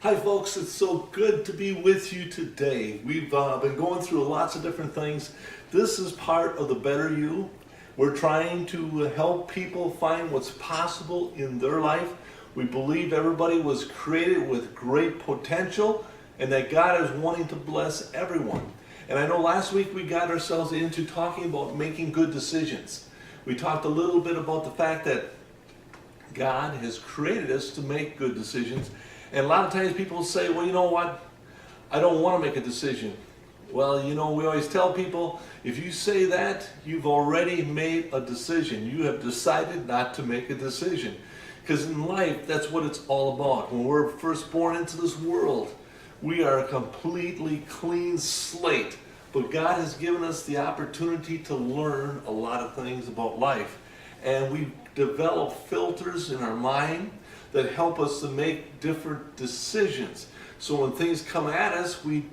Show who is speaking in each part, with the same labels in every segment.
Speaker 1: Hi folks, it's so good to be with you today. We've been going through lots of different things. This is part of the Better You. We're trying to help people find what's possible in their life. We believe everybody was created with great potential and that God is wanting to bless everyone. And I know last week we got ourselves into talking about making good decisions. We talked a little bit about the fact that God has created us to make good decisions. And a lot of times people say, well, you know what? I don't want to make a decision. Well, you know, we always tell people, if you say that, you've already made a decision. You have decided not to make a decision. Because in life, that's what it's all about. When we're first born into this world, we are a completely clean slate. But God has given us the opportunity to learn a lot of things about life. And we develop filters in our mind that help us to make different decisions. So when things come at us, we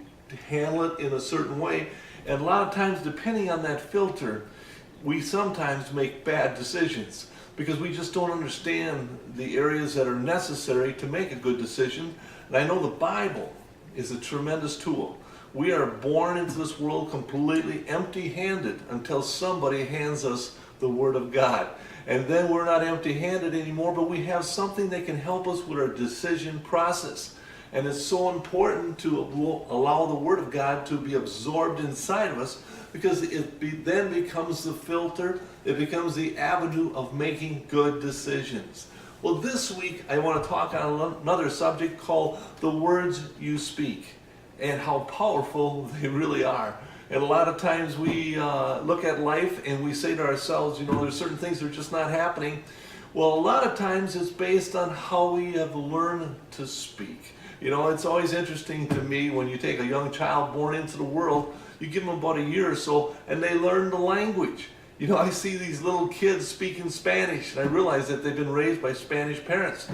Speaker 1: handle it in a certain way. And a lot of times, depending on that filter, we sometimes make bad decisions because we just don't understand the areas that are necessary to make a good decision. And I know the Bible is a tremendous tool. We are born into this world completely empty-handed until somebody hands us the Word of God. And then we're not empty-handed anymore, but we have something that can help us with our decision process. And it's so important to allow the Word of God to be absorbed inside of us because it then becomes the filter, it becomes the avenue of making good decisions. Well, this week I want to talk on another subject called the words you speak and how powerful they really are. And a lot of times we look at life and we say to ourselves, you know, there's certain things that are just not happening. Well, a lot of times it's based on how we have learned to speak. You know, it's always interesting to me when you take a young child born into the world, you give them about a year or so and they learn the language. You know, I see these little kids speaking Spanish and I realize that they've been raised by Spanish parents.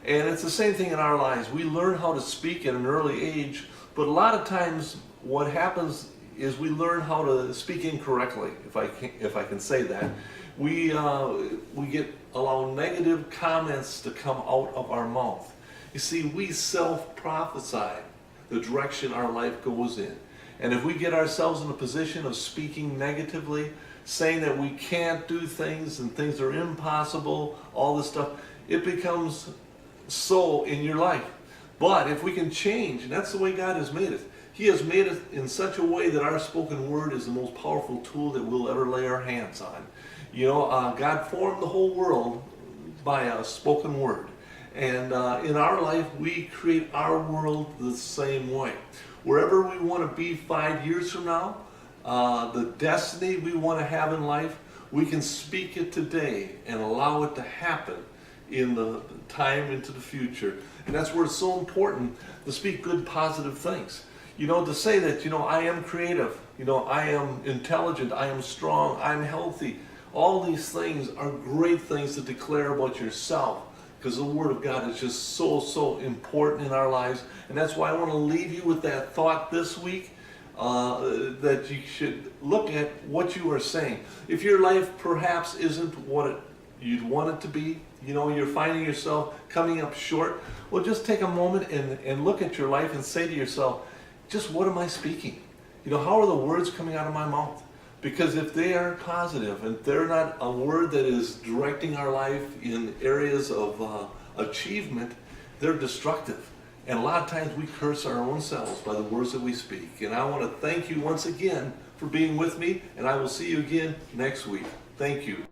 Speaker 1: And it's the same thing in our lives. We learn how to speak at an early age, but a lot of times what happens is we learn how to speak incorrectly, if I can say that. We allow negative comments to come out of our mouth. You see, we self-prophesy the direction our life goes in. And if we get ourselves in a position of speaking negatively, saying that we can't do things and things are impossible, all this stuff, it becomes so in your life. But if we can change, and that's the way God has made it, He has made it in such a way that our spoken word is the most powerful tool that we'll ever lay our hands on. You know, God formed the whole world by a spoken word. And in our life, we create our world the same way. Wherever we want to be 5 years from now, the destiny we want to have in life, we can speak it today and allow it to happen in the time into the future. And that's where it's so important to speak good, positive things. You know, to say that, you know, I am creative, you know, I am intelligent, I am strong, I'm healthy. All these things are great things to declare about yourself because the Word of God is just so important in our lives. And that's why I want to leave you with that thought this week, that you should look at what you are saying. If your life perhaps isn't what you'd want it to be, you know, you're finding yourself coming up short, well, just take a moment and look at your life and say to yourself, just what am I speaking? You know, how are the words coming out of my mouth? Because if they are positive and they're not a word that is directing our life in areas of achievement, they're destructive. And a lot of times we curse our own selves by the words that we speak. And I want to thank you once again for being with me, and I will see you again next week. Thank you.